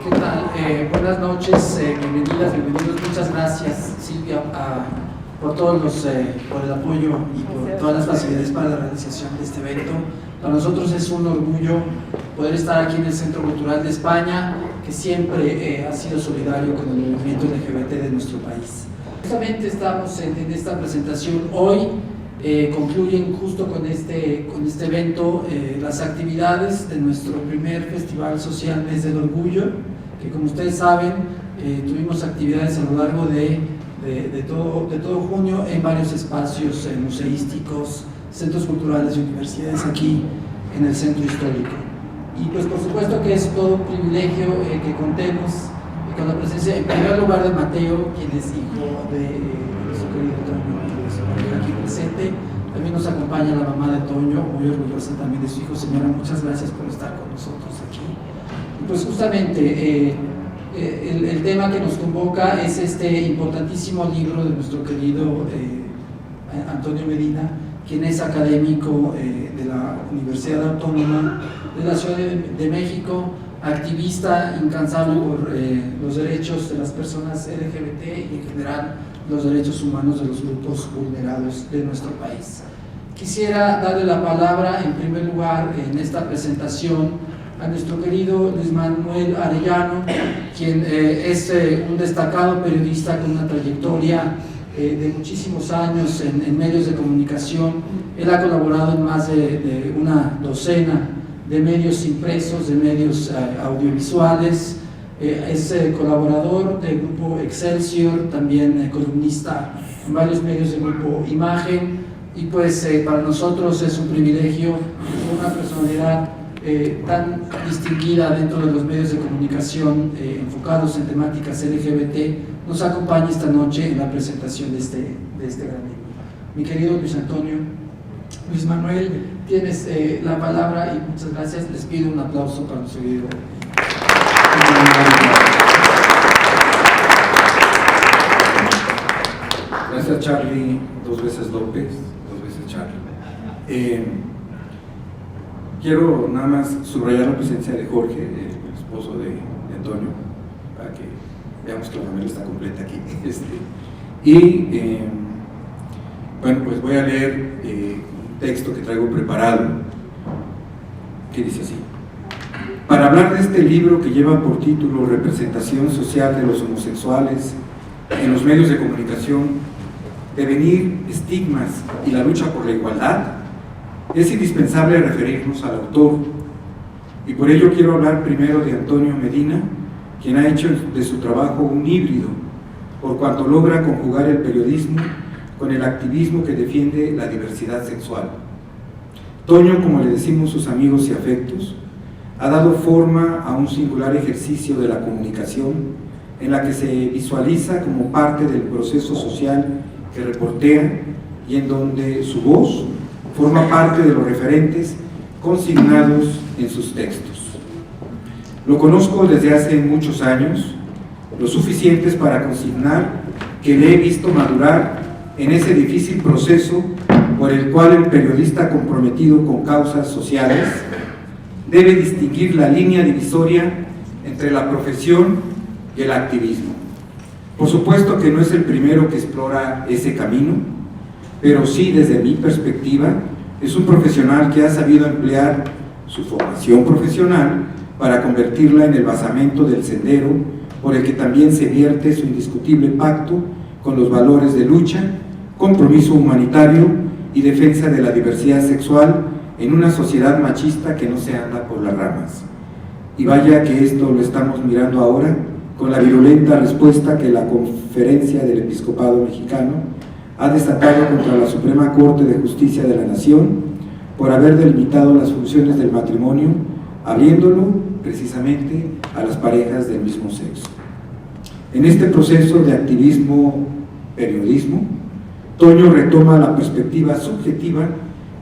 ¿Qué tal? Buenas noches, bienvenidas, bienvenidos. Muchas gracias, Silvia, por por el apoyo y por todas las facilidades para la realización de este evento. Para nosotros es un orgullo poder estar aquí en el Centro Cultural de España, que siempre ha sido solidario con el movimiento LGBT de nuestro país. Justamente estamos en esta presentación hoy. Concluyen justo con este evento las actividades de nuestro primer Festival Social Mes del Orgullo, que como ustedes saben tuvimos actividades a lo largo de todo junio en varios espacios museísticos, centros culturales y universidades aquí en el centro histórico. Y pues por supuesto que es todo un privilegio que contemos con la presencia en primer lugar de Mateo, quien es hijo de nuestro querido Toño, aquí presente. También nos acompaña la mamá de Toño, muy orgullosa también de su hijo. Señora, muchas gracias por estar con nosotros aquí. Y pues justamente el tema que nos convoca es este importantísimo libro de nuestro querido Antonio Medina, quien es académico de la Universidad Autónoma de la Ciudad de México, activista incansable por los derechos de las personas LGBT y en general los derechos humanos de los grupos vulnerados de nuestro país. Quisiera darle la palabra en primer lugar en esta presentación a nuestro querido Luis Manuel Arellano, quien es un destacado periodista con una trayectoria de muchísimos años en medios de comunicación. Él ha colaborado en más de una docena de medios impresos, de medios audiovisuales. Es colaborador del grupo Excelsior, también columnista en varios medios del grupo Imagen, y pues para nosotros es un privilegio que una personalidad tan distinguida dentro de los medios de comunicación enfocados en temáticas LGBT nos acompañe esta noche en la presentación de este gran libro. Mi querido Luis Manuel, tienes la palabra y muchas gracias. Les pido un aplauso para nuestro querido. Gracias, Charlie, dos veces López, dos veces Charlie. Quiero nada más subrayar la presencia de Jorge, el esposo de Antonio, para que veamos que la familia está completa aquí. Bueno, pues voy a leer un texto que traigo preparado, que dice así: para hablar de este libro que lleva por título Representación social de los homosexuales en los medios de comunicación, devenir, estigmas y la lucha por la igualdad, es indispensable referirnos al autor, y por ello quiero hablar primero de Antonio Medina, quien ha hecho de su trabajo un híbrido, por cuanto logra conjugar el periodismo con el activismo que defiende la diversidad sexual. Toño, como le decimos sus amigos y afectos, ha dado forma a un singular ejercicio de la comunicación en la que se visualiza como parte del proceso social que reportea y en donde su voz forma parte de los referentes consignados en sus textos. Lo conozco desde hace muchos años, lo suficientes para consignar que le he visto madurar en ese difícil proceso por el cual el periodista comprometido con causas sociales debe distinguir la línea divisoria entre la profesión y el activismo. Por supuesto que no es el primero que explora ese camino, pero sí, desde mi perspectiva, es un profesional que ha sabido emplear su formación profesional para convertirla en el basamento del sendero por el que también se vierte su indiscutible pacto con los valores de lucha, compromiso humanitario y defensa de la diversidad sexual en una sociedad machista que no se anda por las ramas. Y vaya que esto lo estamos mirando ahora con la virulenta respuesta que la Conferencia del Episcopado Mexicano ha desatado contra la Suprema Corte de Justicia de la Nación por haber delimitado las funciones del matrimonio, abriéndolo precisamente a las parejas del mismo sexo. En este proceso de activismo-periodismo, Toño retoma la perspectiva subjetiva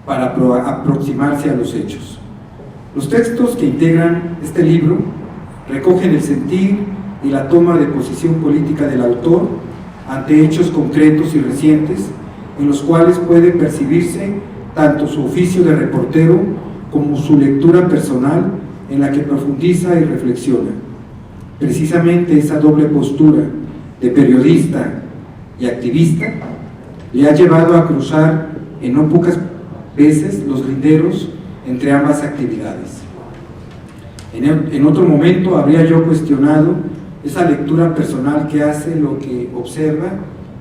para aproximarse a los hechos. Los textos que integran este libro recogen el sentir y la toma de posición política del autor ante hechos concretos y recientes, en los cuales puede percibirse tanto su oficio de reportero como su lectura personal, en la que profundiza y reflexiona. Precisamente esa doble postura de periodista y activista le ha llevado a cruzar en no pocas veces los linderos entre ambas actividades. En otro momento habría yo cuestionado esa lectura personal que hace lo que observa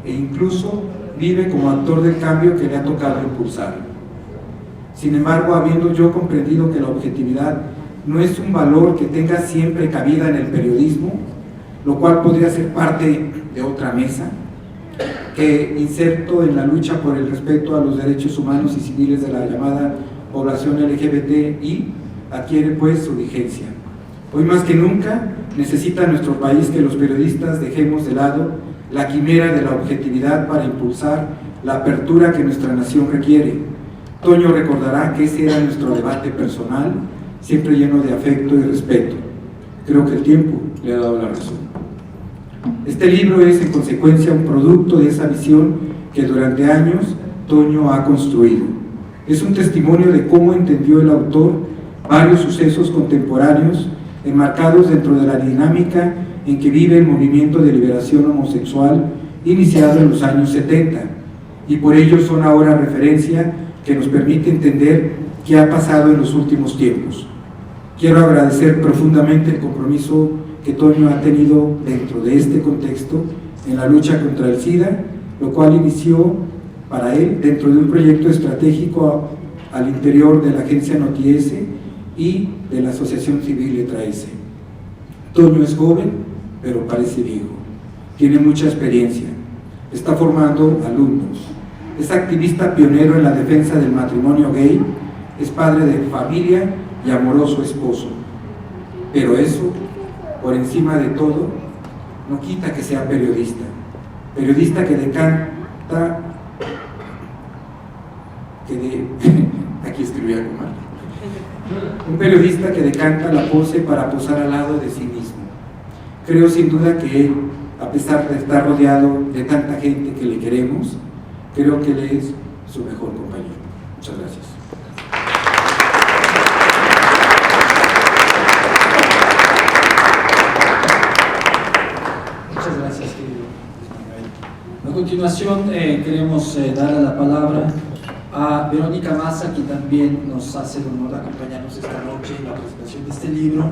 e incluso vive como actor del cambio que le ha tocado impulsar. Sin embargo, habiendo yo comprendido que la objetividad no es un valor que tenga siempre cabida en el periodismo, lo cual podría ser parte de otra mesa, que inserto en la lucha por el respeto a los derechos humanos y civiles de la llamada población LGBTI, adquiere pues su vigencia. Hoy más que nunca necesita nuestro país que los periodistas dejemos de lado la quimera de la objetividad para impulsar la apertura que nuestra nación requiere. Toño recordará que ese era nuestro debate personal, siempre lleno de afecto y respeto. Creo que el tiempo le ha dado la razón. Este libro es en consecuencia un producto de esa visión que durante años Toño ha construido. Es un testimonio de cómo entendió el autor varios sucesos contemporáneos enmarcados dentro de la dinámica en que vive el movimiento de liberación homosexual iniciado en los años 70, y por ello son ahora referencia que nos permite entender qué ha pasado en los últimos tiempos. Quiero agradecer profundamente el compromiso que Toño ha tenido dentro de este contexto en la lucha contra el SIDA, lo cual inició para él dentro de un proyecto estratégico al interior de la agencia Noti-S y de la Asociación Civil Letra S. Toño es joven, pero parece viejo, tiene mucha experiencia, está formando alumnos, es activista pionero en la defensa del matrimonio gay, es padre de familia y amoroso esposo, pero eso, por encima de todo, no quita que sea periodista que decanta, aquí escribí algo mal, un periodista que decanta la pose para posar al lado de sí mismo. Creo sin duda que él, a pesar de estar rodeado de tanta gente que le queremos, creo que él es su mejor compañero. Muchas gracias. Muchas gracias, querido Ismael. A continuación queremos darle la palabra a Verónica Maza, quien también nos hace el honor de acompañarnos esta noche en la presentación de este libro.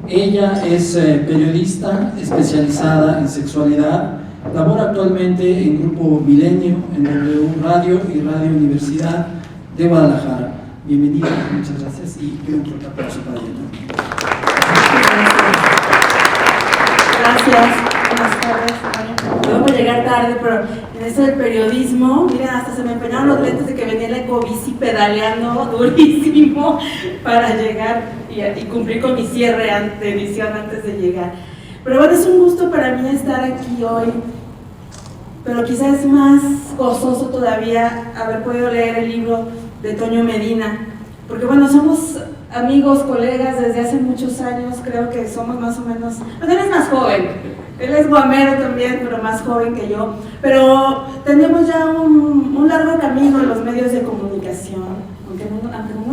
Ella es periodista especializada en sexualidad, labora actualmente en Grupo Milenio, en W Radio y Radio Universidad de Guadalajara. Bienvenida, muchas gracias y pido un fuerte aplauso para ella. Gracias, buenas tardes. Yo voy a llegar tarde, pero en esto del periodismo, miren, hasta se me empeñaron los lentes de que venía la ecobici pedaleando durísimo para llegar y cumplir con mi cierre de edición antes de llegar. Pero bueno, es un gusto para mí estar aquí hoy, pero quizás es más gozoso todavía haber podido leer el libro de Toño Medina, porque bueno, somos amigos, colegas desde hace muchos años, creo que somos más o menos, bueno, él es más joven, él es guamero también, pero más joven que yo, pero tenemos ya un largo camino en los medios de comunicación, aunque no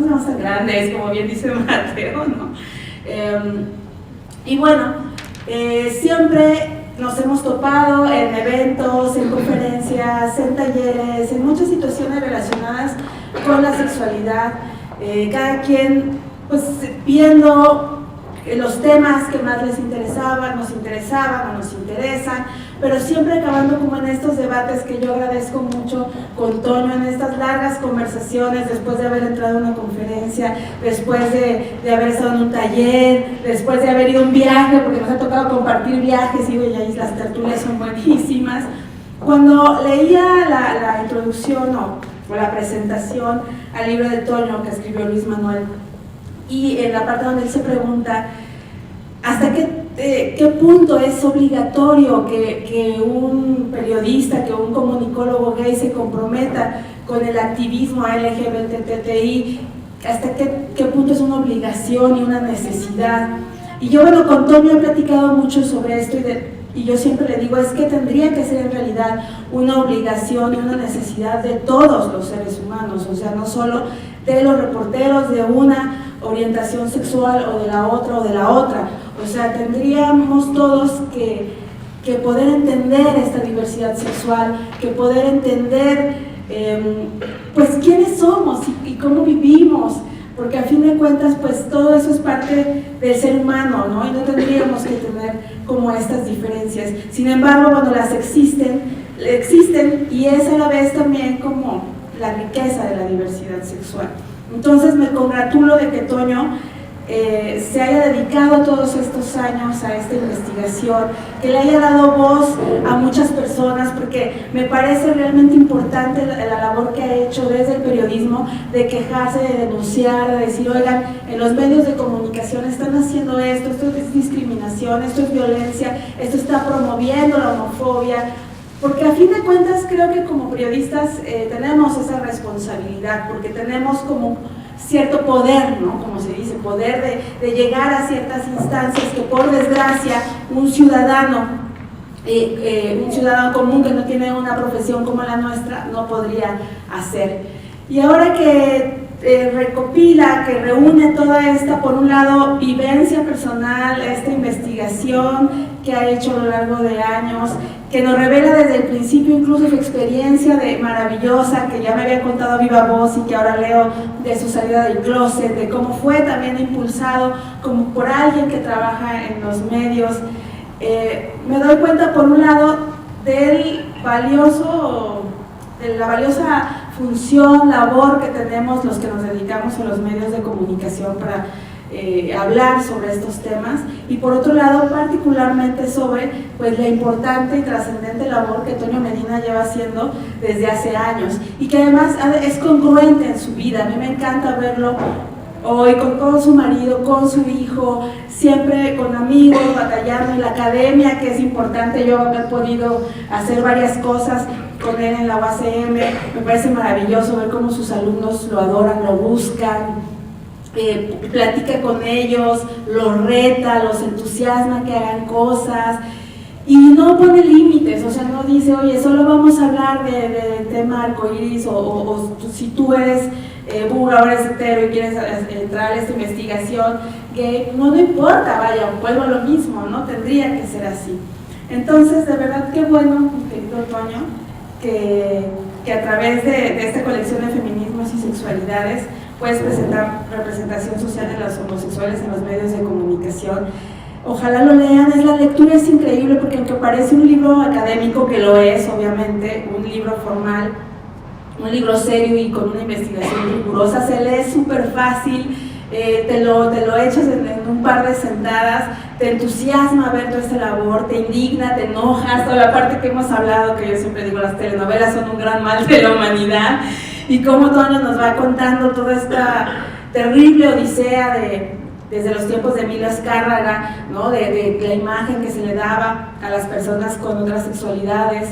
nos vamos a grandes, como bien dice Mateo, ¿no? Y bueno, siempre nos hemos topado en eventos, en conferencias, en talleres, en muchas situaciones relacionadas con la sexualidad, cada quien pues viendo los temas que más les interesaban o nos interesan, pero siempre acabando como en estos debates que yo agradezco mucho con Toño, en estas largas conversaciones después de haber entrado a una conferencia, después de haber estado en un taller, después de haber ido a un viaje, porque nos ha tocado compartir viajes y ahí las tertulias son buenísimas. Cuando leía la introducción o la presentación al libro de Toño que escribió Luis Manuel, y en la parte donde él se pregunta hasta qué punto es obligatorio que un periodista, que un comunicólogo gay se comprometa con el activismo LGBTI, hasta qué punto es una obligación y una necesidad. Y yo bueno, con Toño he platicado mucho sobre esto y yo siempre le digo, es que tendría que ser en realidad una obligación y una necesidad de todos los seres humanos, o sea, no solo de los reporteros de una orientación sexual o de la otra, O sea, tendríamos todos que poder entender esta diversidad sexual, que poder entender pues quiénes somos y cómo vivimos, porque a fin de cuentas pues todo eso es parte del ser humano, ¿no? Y no tendríamos que tener como estas diferencias. Sin embargo, bueno, las existen y es a la vez también como la riqueza de la diversidad sexual. Entonces me congratulo de que Toño se haya dedicado todos estos años a esta investigación, que le haya dado voz a muchas personas, porque me parece realmente importante la labor que ha hecho desde el periodismo, de quejarse, de denunciar, de decir, oigan, en los medios de comunicación están haciendo esto es discriminación, esto es violencia, esto está promoviendo la homofobia, porque a fin de cuentas creo que como periodistas tenemos esa responsabilidad, porque tenemos como cierto poder, ¿no? Como se dice, poder de llegar a ciertas instancias que por desgracia un ciudadano común que no tiene una profesión como la nuestra no podría hacer. Y ahora que recopila, que reúne toda esta, por un lado, vivencia personal, esta investigación que ha hecho a lo largo de años, que nos revela desde el principio incluso su experiencia maravillosa, que ya me había contado a viva voz y que ahora leo de su salida del closet, de cómo fue también impulsado como por alguien que trabaja en los medios. Me doy cuenta, por un lado, de la valiosa función, labor que tenemos los que nos dedicamos a los medios de comunicación para hablar sobre estos temas, y por otro lado particularmente sobre pues la importante y trascendente labor que Toño Medina lleva haciendo desde hace años y que además es congruente en su vida. A mí me encanta verlo hoy con su marido, con su hijo, siempre con amigos, batallando en la academia, que es importante. Yo he podido hacer varias cosas con él en la UACM, me parece maravilloso ver cómo sus alumnos lo adoran, lo buscan, platica con ellos, los reta, los entusiasma que hagan cosas y no pone límites. O sea, no dice, oye, solo vamos a hablar del tema arcoíris o si tú eres burro, ahora eres hetero y quieres entrar a esta investigación gay, no importa, vaya, vuelvo a lo mismo, ¿no? Tendría que ser así. Entonces, de verdad, qué bueno, querido Toño, que a través de esta colección de feminismos y sexualidades puedes presentar representación social de los homosexuales en los medios de comunicación. Ojalá lo lean, la lectura es increíble porque aunque parece un libro académico, que lo es obviamente, un libro formal, un libro serio y con una investigación rigurosa, se lee súper fácil, te lo echas en un par de sentadas, te entusiasma ver toda esta labor, te indigna, te enojas, toda la parte que hemos hablado, que yo siempre digo, las telenovelas son un gran mal de la humanidad, y cómo Toño nos va contando toda esta terrible odisea desde los tiempos de Emilio Azcárraga, ¿no? de la imagen que se le daba a las personas con otras sexualidades,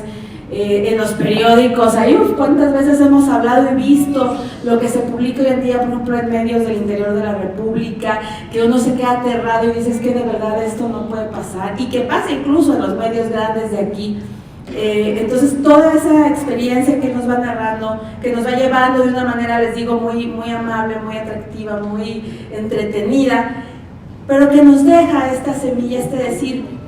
en los periódicos. Ahí cuántas veces hemos hablado y visto lo que se publica hoy en día, por ejemplo, en medios del interior de la República, que uno se queda aterrado y dice, es que de verdad esto no puede pasar, y que pasa incluso en los medios grandes de aquí. Entonces toda esa experiencia que nos va narrando, que nos va llevando de una manera, les digo, muy, muy amable, muy atractiva, muy entretenida, pero que nos deja esta semilla, decir,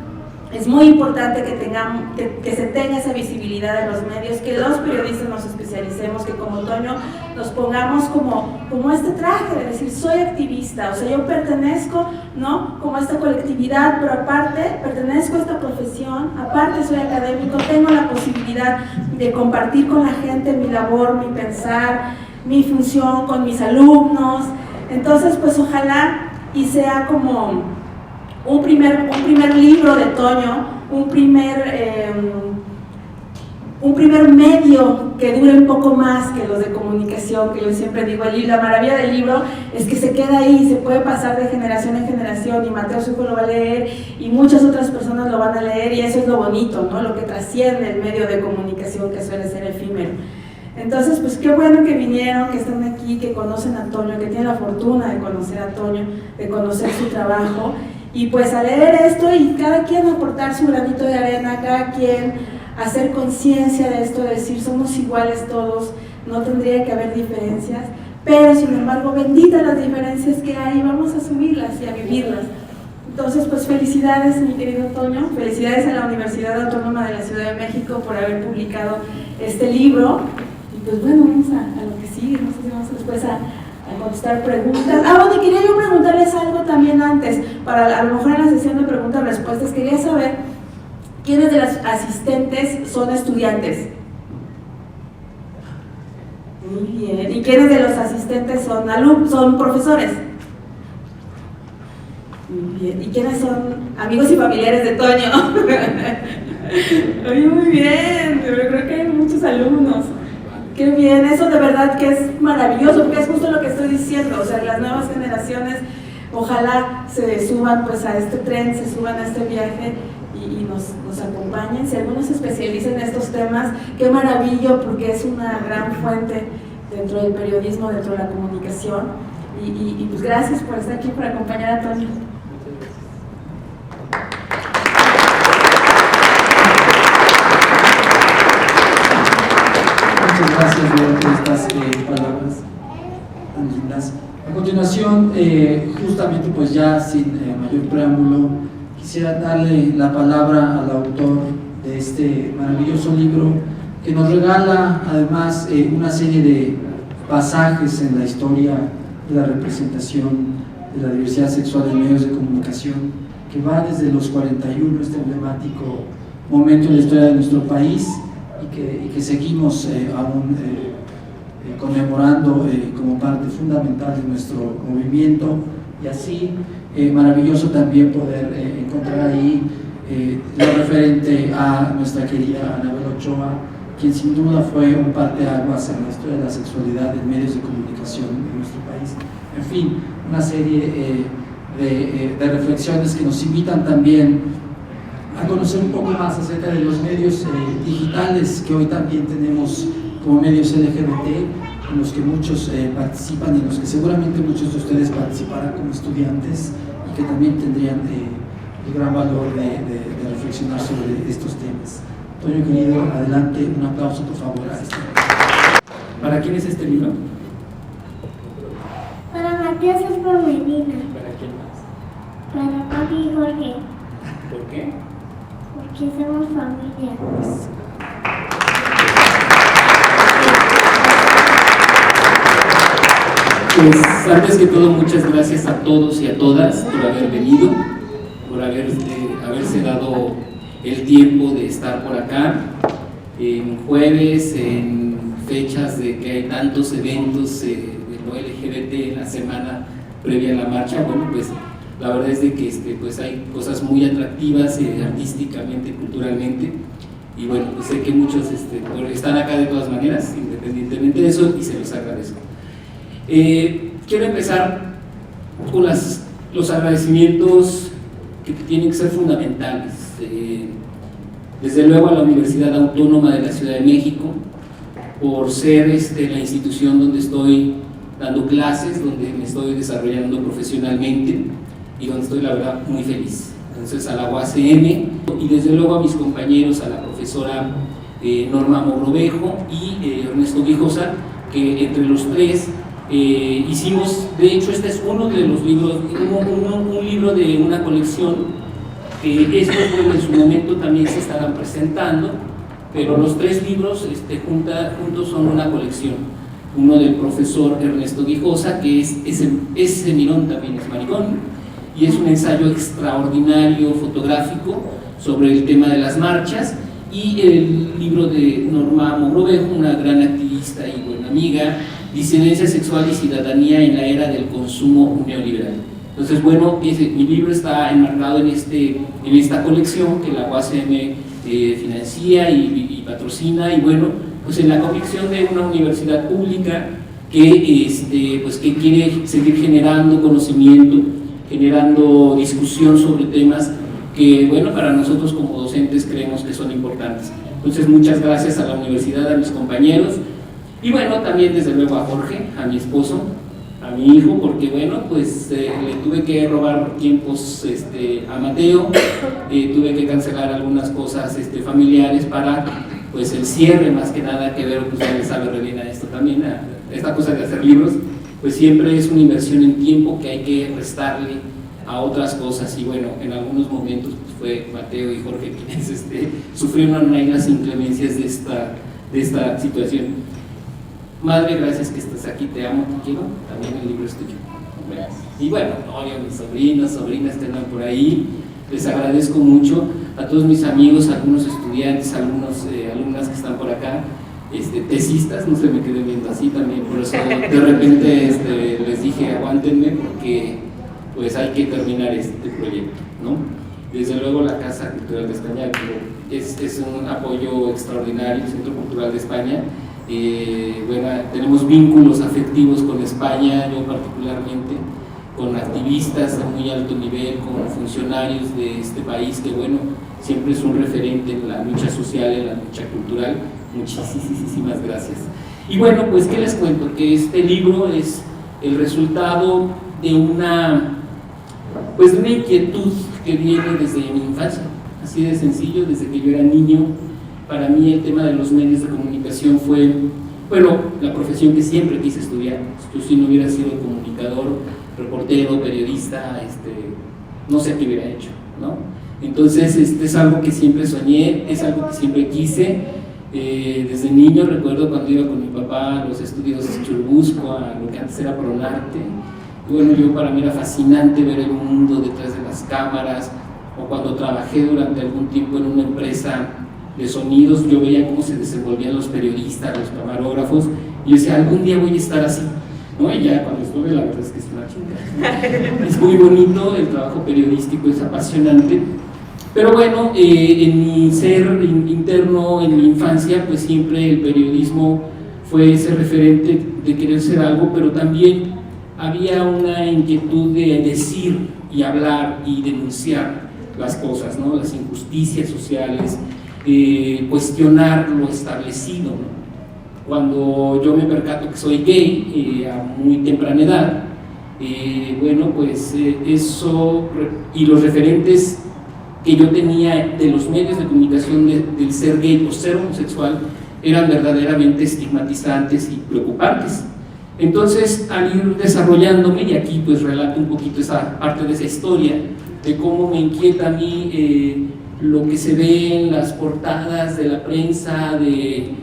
es muy importante que se tenga esa visibilidad en los medios, que los periodistas nos especialicemos, que como Toño nos pongamos como este traje de decir, soy activista, o sea, yo pertenezco, ¿no? Como a esta colectividad, pero aparte pertenezco a esta profesión, aparte soy académico, tengo la posibilidad de compartir con la gente mi labor, mi pensar, mi función con mis alumnos. Entonces, pues ojalá y sea como un primer libro de Toño, un primer medio que dure un poco más que los de comunicación, que yo siempre digo, la maravilla del libro es que se queda ahí, se puede pasar de generación en generación, y Mateo Suco lo va a leer y muchas otras personas lo van a leer, y eso es lo bonito, ¿no? Lo que trasciende el medio de comunicación, que suele ser efímero. Entonces, pues qué bueno que vinieron, que están aquí, que conocen a Toño, que tienen la fortuna de conocer a Toño, de conocer su trabajo. Y pues a leer esto y cada quien aportar su granito de arena, cada quien hacer conciencia de esto, decir somos iguales todos, no tendría que haber diferencias, pero sin embargo benditas las diferencias que hay, vamos a asumirlas y a vivirlas. Entonces, pues felicidades, mi querido Toño, felicidades a la Universidad Autónoma de la Ciudad de México por haber publicado este libro. Y pues bueno, vamos a lo que sigue, no sé si vamos después a contestar preguntas. Bueno, y quería yo preguntarles algo también antes, para a lo mejor en la sesión de preguntas y respuestas, quería saber quiénes de las asistentes son estudiantes. Muy bien. ¿Y quiénes de los asistentes son profesores? Muy bien. ¿Y quiénes son amigos y familiares de Toño? Oye, muy bien. Yo creo que hay muchos alumnos. Qué bien, eso de verdad que es maravilloso, porque es justo lo que estoy diciendo. O sea, las nuevas generaciones ojalá se suban pues a este tren, se suban a este viaje y nos acompañen. Si algunos se especializan en estos temas, qué maravilla, porque es una gran fuente dentro del periodismo, dentro de la comunicación. Y pues gracias por estar aquí, por acompañar a Toño. Muchas gracias, Leo, por estas palabras tan lindas. A continuación, justamente pues ya sin mayor preámbulo, quisiera darle la palabra al autor de este maravilloso libro que nos regala además una serie de pasajes en la historia de la representación de la diversidad sexual en medios de comunicación, que va desde los 41, este emblemático momento en la historia de nuestro país, y que seguimos aún conmemorando como parte fundamental de nuestro movimiento. Y así maravilloso también poder encontrar ahí lo referente a nuestra querida Anabel Ochoa, quien sin duda fue un parteaguas en la historia de la sexualidad en medios de comunicación en nuestro país. En fin, una serie de reflexiones que nos invitan también a conocer un poco más acerca de los medios digitales que hoy también tenemos como medios LGBT, en los que muchos participan y en los que seguramente muchos de ustedes participarán como estudiantes y que también tendrían el gran valor de reflexionar sobre estos temas. Toño querido, adelante, un aplauso por favor a este. ¿Para quién es este libro? Para Matías es por Medina. ¿Para quién más? Para papi y Jorge. ¿Por qué? Porque somos familia. Pues antes que todo, muchas gracias a todos y a todas por haber venido, por haberse dado el tiempo de estar por acá en jueves, en fechas de que hay tantos eventos de lo LGBT en la semana previa a la marcha. Bueno, pues la verdad es de que pues hay cosas muy atractivas artísticamente, culturalmente, y bueno, pues sé que muchos están acá de todas maneras, independientemente de eso, y se los agradezco. Quiero empezar con los agradecimientos que tienen que ser fundamentales. Desde luego a la Universidad Autónoma de la Ciudad de México, por ser la institución donde estoy dando clases, donde me estoy desarrollando profesionalmente y donde estoy, la verdad, muy feliz. Entonces, a la UACM, y desde luego a mis compañeros, a la profesora Norma Mogrovejo y Ernesto Guijosa, que entre los tres hicimos, de hecho este es uno de los libros, un libro de una colección que estos en su momento también se estarán presentando, pero los tres libros juntos son una colección. Uno del profesor Ernesto Guijosa, que ese mirón también es maricón, y es un ensayo extraordinario fotográfico sobre el tema de las marchas, y el libro de Norma Mogrovejo, una gran activista y buena amiga, Disidencia sexual y ciudadanía en la era del consumo neoliberal. Entonces, bueno, mi libro está enmarcado en esta colección que la UACM financia y patrocina, y bueno, pues en la convicción de una universidad pública que quiere seguir generando conocimiento, generando discusión sobre temas que, bueno, para nosotros como docentes creemos que son importantes. Entonces, muchas gracias a la universidad, a mis compañeros, y bueno, también desde luego a Jorge, a mi esposo, a mi hijo, porque bueno, pues le tuve que robar tiempos a Mateo, tuve que cancelar algunas cosas familiares para pues el cierre, más que nada, que Vero pues ya le sabe re bien a esto también, a esta cosa de hacer libros, pues siempre es una inversión en tiempo que hay que restarle a otras cosas, y bueno, en algunos momentos pues, fue Mateo y Jorge quienes sufrieron las inclemencias de esta situación. Madre, gracias que estás aquí, te amo, te quiero, también el libro es tuyo. Y bueno, mis sobrinas que andan por ahí, les agradezco mucho a todos mis amigos, algunos estudiantes, alumnas que están por acá, tesistas, no se me queden viendo así también, por eso de repente les dije aguántenme porque pues hay que terminar este proyecto, ¿no? Desde luego la Casa Cultural de España es un apoyo extraordinario, el Centro Cultural de España. Bueno, tenemos vínculos afectivos con España, yo particularmente, con activistas de muy alto nivel, con funcionarios de este país que bueno, siempre es un referente en la lucha social, en la lucha cultural. Muchísimas gracias. Y bueno, pues qué les cuento, que este libro es el resultado de una inquietud que viene desde mi infancia, así de sencillo, desde que yo era niño. Para mí el tema de los medios de comunicación fue, bueno, la profesión que siempre quise estudiar. Yo si no hubiera sido comunicador, reportero, periodista, no sé qué hubiera hecho, ¿no? Entonces es algo que siempre soñé, es algo que siempre quise. Desde niño recuerdo cuando iba con mi papá a los estudios Churubusco, a lo que antes era Pronarte. Bueno, para mí era fascinante ver el mundo detrás de las cámaras, o cuando trabajé durante algún tiempo en una empresa de sonidos, yo veía cómo se desenvolvían los periodistas, los camarógrafos, y yo decía, algún día voy a estar así, ¿no? Y ya cuando estuve, la verdad es que es una chingada. Es muy bonito, el trabajo periodístico es apasionante, pero bueno, en mi ser interno, en mi infancia, pues siempre el periodismo fue ese referente de querer ser algo, pero también había una inquietud de decir y hablar y denunciar las cosas, ¿no? Las injusticias sociales, cuestionar lo establecido, ¿no? Cuando yo me percato que soy gay a muy temprana edad, bueno, pues eso y los referentes que yo tenía de los medios de comunicación del ser gay o ser homosexual eran verdaderamente estigmatizantes y preocupantes. Entonces, al ir desarrollándome, y aquí pues relato un poquito esa parte de esa historia, de cómo me inquieta a mí lo que se ve en las portadas de la prensa de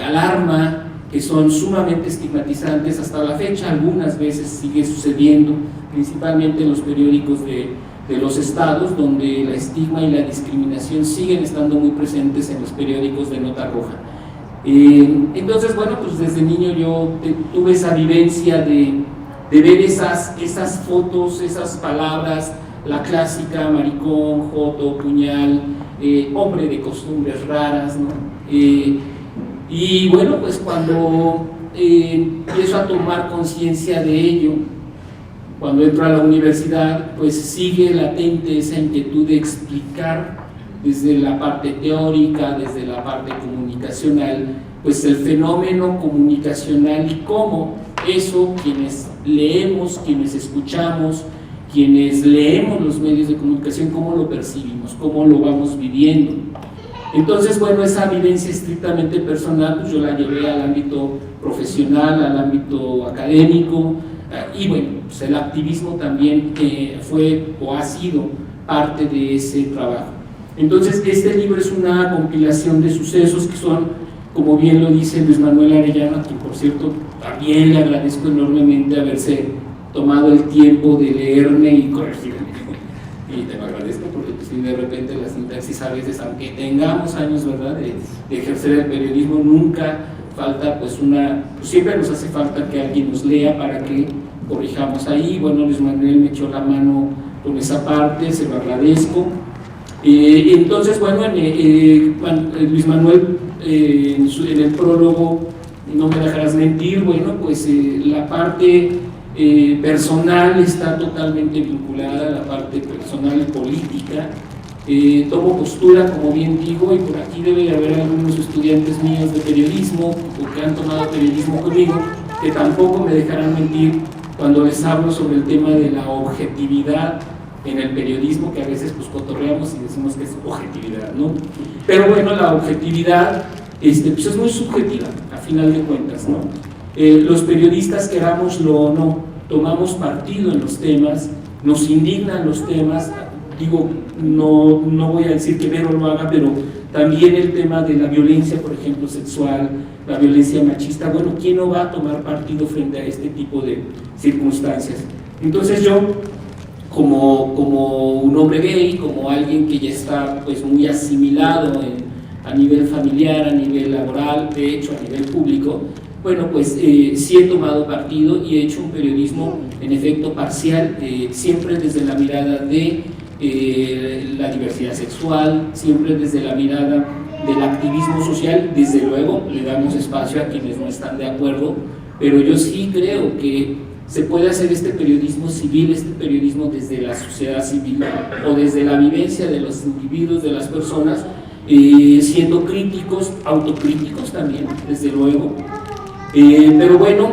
alarma, que son sumamente estigmatizantes hasta la fecha, algunas veces sigue sucediendo, principalmente en los periódicos de los estados, donde la estigma y la discriminación siguen estando muy presentes en los periódicos de nota roja. Entonces, bueno, pues desde niño yo tuve esa vivencia de ver esas fotos, esas palabras, la clásica maricón, joto, puñal, hombre de costumbres raras, ¿no? Y bueno, pues cuando empiezo a tomar conciencia de ello, cuando entro a la universidad, pues sigue latente esa inquietud de explicar desde la parte teórica, desde la parte comunicacional, pues el fenómeno comunicacional y cómo eso, quienes leemos, quienes escuchamos, quienes leemos los medios de comunicación, cómo lo percibimos, cómo lo vamos viviendo. Entonces, bueno, esa vivencia estrictamente personal, pues yo la llevé al ámbito profesional, al ámbito académico, y bueno, pues el activismo también fue o ha sido parte de ese trabajo. Entonces, este libro es una compilación de sucesos que son, como bien lo dice Luis Manuel Arellano, a quien por cierto también le agradezco enormemente haberse tomado el tiempo de leerme y corregirme. Y te lo agradezco porque pues, de repente la sintaxis a veces, aunque tengamos años, ¿verdad?, de ejercer el periodismo, nunca falta pues siempre nos hace falta que alguien nos lea para que corrijamos ahí. Bueno, Luis Manuel me echó la mano con esa parte, se lo agradezco. Entonces, bueno, Luis Manuel en el prólogo, no me dejarás mentir, bueno, pues la parte personal está totalmente vinculada a la parte personal y política. Tomo postura, como bien digo, y por aquí debe de haber algunos estudiantes míos de periodismo o que han tomado periodismo conmigo, que tampoco me dejarán mentir cuando les hablo sobre el tema de la objetividad en el periodismo, que a veces pues cotorreamos y decimos que es objetividad, ¿no? Pero bueno, la objetividad pues es muy subjetiva, a final de cuentas, ¿no? Los periodistas, querámoslo o no, tomamos partido en los temas nos indignan los temas. Digo, no voy a decir que Vero lo haga, pero también el tema de la violencia, por ejemplo, sexual, la violencia machista. Bueno, ¿quién no va a tomar partido frente a este tipo de circunstancias? Entonces yo, como un hombre gay, como alguien que ya está pues muy asimilado a nivel familiar, a nivel laboral, de hecho a nivel público, bueno, pues sí he tomado partido y he hecho un periodismo en efecto parcial, siempre desde la mirada de la diversidad sexual, siempre desde la mirada del activismo social. Desde luego le damos espacio a quienes no están de acuerdo, pero yo sí creo que se puede hacer este periodismo civil, este periodismo desde la sociedad civil o desde la vivencia de los individuos, de las personas, siendo críticos, autocríticos también, desde luego. Pero bueno,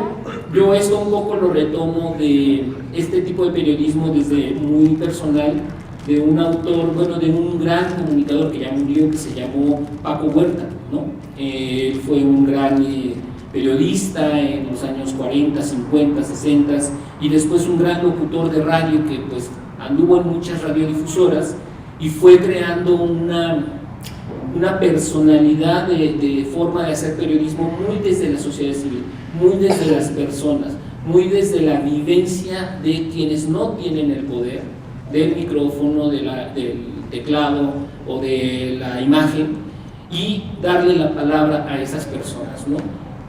yo esto un poco lo retomo de este tipo de periodismo desde muy personal, de un autor, bueno, de un gran comunicador que ya murió, que se llamó Paco Huerta, ¿no? Él fue un gran periodista en los años 40, 50, 60 y después un gran locutor de radio que pues anduvo en muchas radiodifusoras y fue creando una personalidad de forma de hacer periodismo muy desde la sociedad civil, muy desde las personas, muy desde la vivencia de quienes no tienen el poder, del micrófono, del teclado o de la imagen, y darle la palabra a esas personas, ¿no?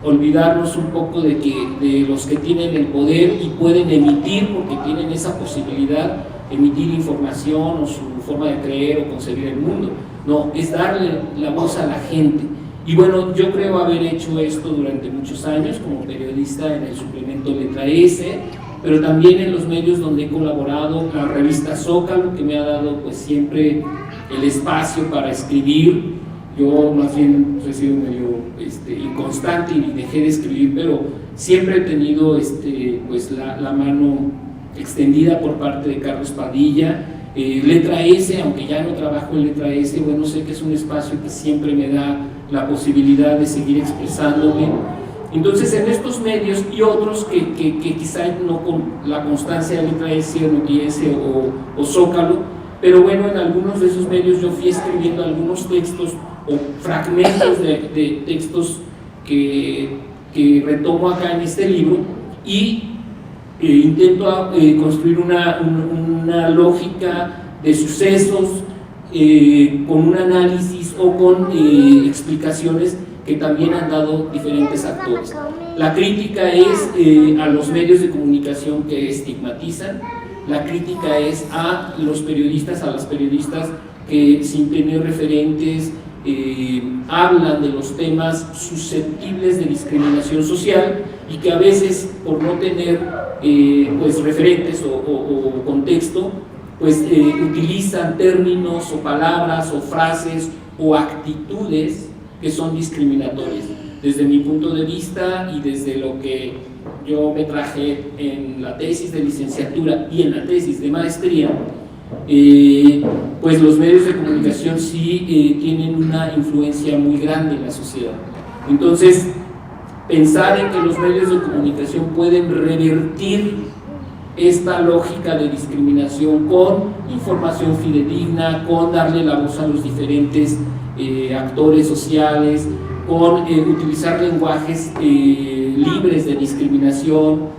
Olvidarnos un poco de los que tienen el poder y pueden emitir, porque tienen esa posibilidad, emitir información o su forma de creer o concebir el mundo. No, es darle la voz a la gente. Y bueno, yo creo haber hecho esto durante muchos años como periodista en el suplemento Letra S, pero también en los medios donde he colaborado, la revista Zócalo, que me ha dado pues siempre el espacio para escribir. Yo más bien he sido medio inconstante y dejé de escribir, pero siempre he tenido pues la mano extendida por parte de Carlos Padilla. Letra S, aunque ya no trabajo en Letra S, bueno, sé que es un espacio que siempre me da la posibilidad de seguir expresándome. Entonces, en estos medios y otros que quizá no con la constancia de Letra S, Noti-S o Zócalo, pero bueno, en algunos de esos medios yo fui escribiendo algunos textos o fragmentos de textos que retomo acá en este libro y intento construir una lógica de sucesos con un análisis o con explicaciones que también han dado diferentes actores. La crítica es a los medios de comunicación que estigmatizan, la crítica es a los periodistas, a las periodistas que sin tener referentes hablan de los temas susceptibles de discriminación social y que a veces por no tener pues referentes o contexto pues utilizan términos o palabras o frases o actitudes que son discriminatorias. Desde mi punto de vista y desde lo que yo me traje en la tesis de licenciatura y en la tesis de maestría, pues los medios de comunicación sí tienen una influencia muy grande en la sociedad. Entonces, pensar en que los medios de comunicación pueden revertir esta lógica de discriminación con información fidedigna, con darle la voz a los diferentes actores sociales, con utilizar lenguajes libres de discriminación,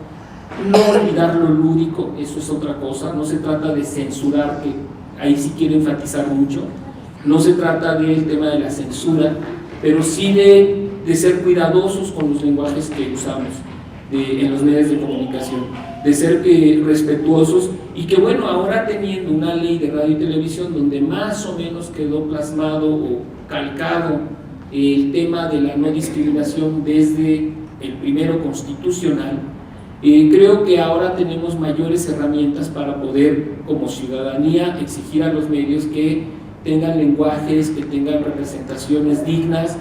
no olvidar lo lúdico, eso es otra cosa. No se trata de censurar, que ahí sí quiero enfatizar mucho, no se trata del tema de la censura, pero sí de ser cuidadosos con los lenguajes que usamos en los medios de comunicación, de ser respetuosos, y que bueno, ahora teniendo una ley de radio y televisión donde más o menos quedó plasmado o calcado el tema de la no discriminación desde el primero constitucional, creo que ahora tenemos mayores herramientas para poder como ciudadanía exigir a los medios que tengan lenguajes, que tengan representaciones dignas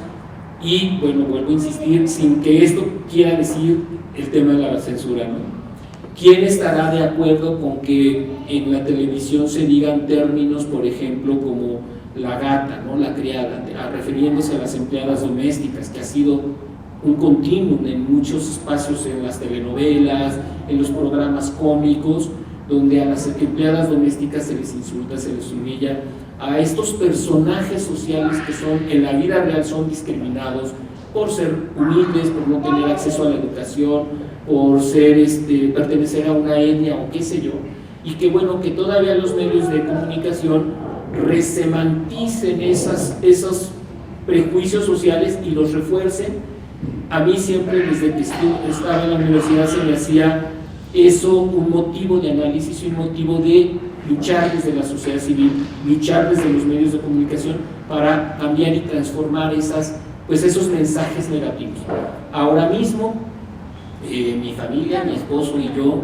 y bueno, vuelvo a insistir, sin que esto quiera decir el tema de la censura, ¿no? ¿Quién estará de acuerdo con que en la televisión se digan términos, por ejemplo, como la gata, ¿no? La criada, refiriéndose a las empleadas domésticas, que ha sido un continuum en muchos espacios, en las telenovelas, en los programas cómicos, donde a las empleadas domésticas se les insulta, se les humilla, a estos personajes sociales que son, en la vida real son discriminados por ser humildes, por no tener acceso a la educación, por ser, pertenecer a una etnia o qué sé yo, y que bueno, que todavía los medios de comunicación resemanticen esos prejuicios sociales y los refuercen. A mí siempre, desde que estaba en la universidad, se me hacía eso un motivo de análisis y un motivo de luchar desde la sociedad civil, luchar desde los medios de comunicación para cambiar y transformar esos mensajes negativos. Ahora mismo, mi familia, mi esposo y yo,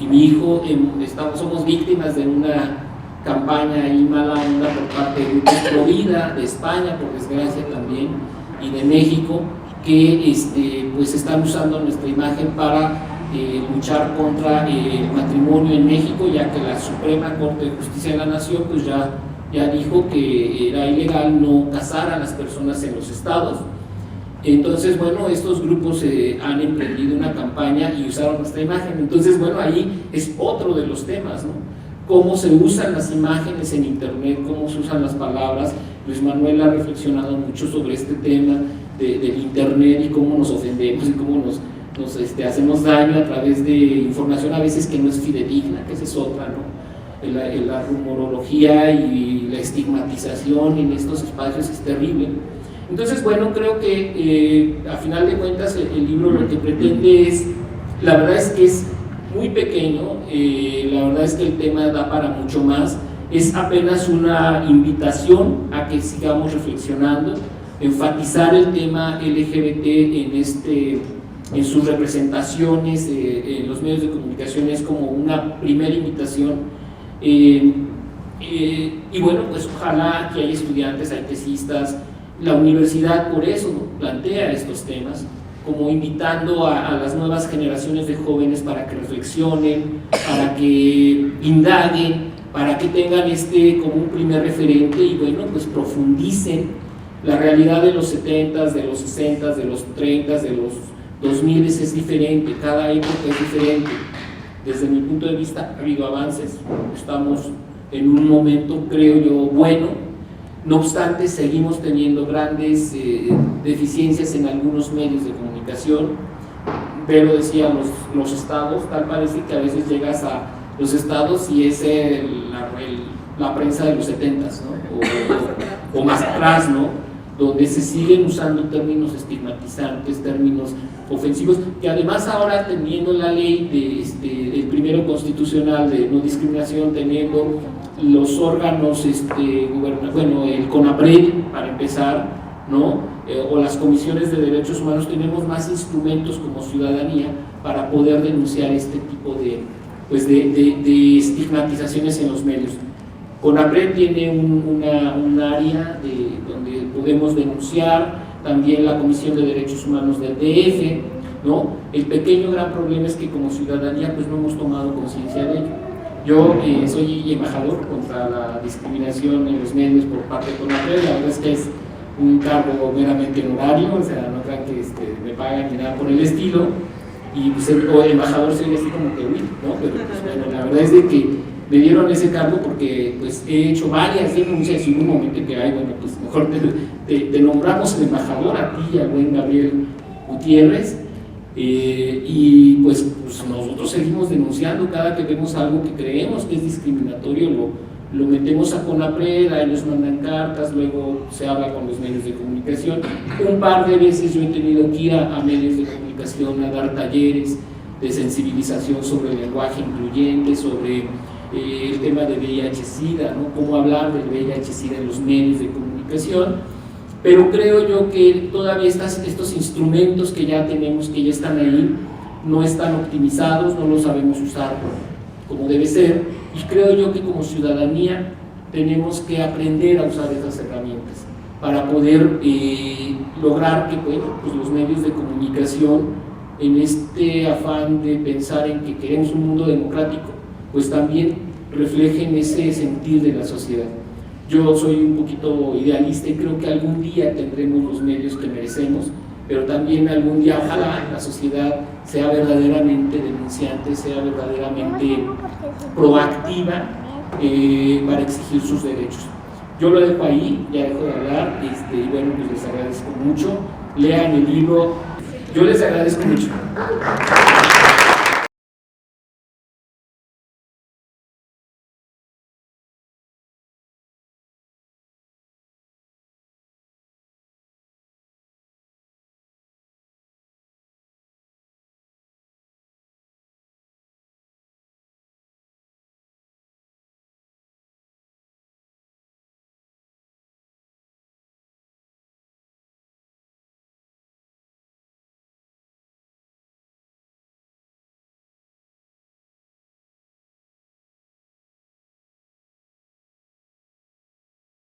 y mi hijo, somos víctimas de una campaña ahí mala onda por parte de grupos pro vida, de España, por desgracia también, y de México, que pues están usando nuestra imagen para luchar contra el matrimonio en México, ya que la Suprema Corte de Justicia de la Nación pues ya dijo que era ilegal no casar a las personas en los estados. Entonces, bueno, estos grupos han emprendido una campaña y usaron nuestra imagen. Entonces, bueno, ahí es otro de los temas, ¿no? Cómo se usan las imágenes en internet, cómo se usan las palabras. Luis Manuel ha reflexionado mucho sobre este tema del internet y cómo nos ofendemos y cómo nos hacemos daño a través de información a veces que no es fidedigna, que esa es otra, ¿no? La rumorología y la estigmatización en estos espacios es terrible. Entonces, bueno, creo que a final de cuentas el libro lo que pretende es, la verdad es que es muy pequeño, la verdad es que el tema da para mucho más, es apenas una invitación a que sigamos reflexionando, enfatizar el tema LGBT en sus representaciones en los medios de comunicación es como una primera invitación, y bueno, pues ojalá que haya estudiantes, hay tesistas. La universidad por eso plantea estos temas, como invitando a las nuevas generaciones de jóvenes para que reflexionen, para que indaguen, para que tengan como un primer referente y bueno, pues profundicen la realidad de los 70s, de los 60s, de los 30s, de los 2000 es diferente, cada época es diferente. Desde mi punto de vista ha habido avances, estamos en un momento, creo yo, bueno. No obstante, seguimos teniendo grandes deficiencias en algunos medios de comunicación, pero decían los estados, tal parece que a veces llegas a los estados y es la prensa de los 70s, ¿no? o más atrás, ¿no? Donde se siguen usando términos estigmatizantes, términos ofensivos, que además ahora teniendo la ley del primero constitucional de no discriminación, teniendo los órganos, el CONAPRED para empezar, ¿no? O las comisiones de derechos humanos, tenemos más instrumentos como ciudadanía para poder denunciar este tipo de estigmatizaciones en los medios. CONAPRED tiene un área donde podemos denunciar, también la Comisión de Derechos Humanos del DF, ¿no? El pequeño gran problema es que como ciudadanía pues no hemos tomado conciencia de ello. Yo soy embajador contra la discriminación en los medios por parte de CONAPRED, la verdad es que es un cargo meramente honorario, o sea, no crean que me pagan ni nada por el estilo, y pues el embajador sería así como que, ¿no? Pero pues bueno, la verdad es de que me dieron ese cargo porque pues he hecho varias denuncias y hubo un momento que, bueno, pues mejor te nombramos el embajador a ti y al buen Gabriel Gutiérrez, y pues nosotros seguimos denunciando cada que vemos algo que creemos que es discriminatorio, lo metemos a CONAPRED, a ellos mandan cartas, luego se habla con los medios de comunicación. Un par de veces yo he tenido que ir a medios de comunicación a dar talleres de sensibilización sobre el lenguaje incluyente, sobre el tema de VIH-Sida, ¿no? Cómo hablar del VIH-Sida en los medios de comunicación, pero creo yo que todavía estos instrumentos que ya tenemos, que ya están ahí, no están optimizados, no los sabemos usar como debe ser, y creo yo que como ciudadanía tenemos que aprender a usar esas herramientas para poder lograr que pues los medios de comunicación, en este afán de pensar en que queremos un mundo democrático, pues también reflejen ese sentir de la sociedad. Yo soy un poquito idealista y creo que algún día tendremos los medios que merecemos, pero también algún día ojalá la sociedad sea verdaderamente denunciante, sea verdaderamente proactiva para exigir sus derechos. Yo lo dejo ahí, ya dejo de hablar, y bueno, pues les agradezco mucho. Lean el libro, yo les agradezco mucho.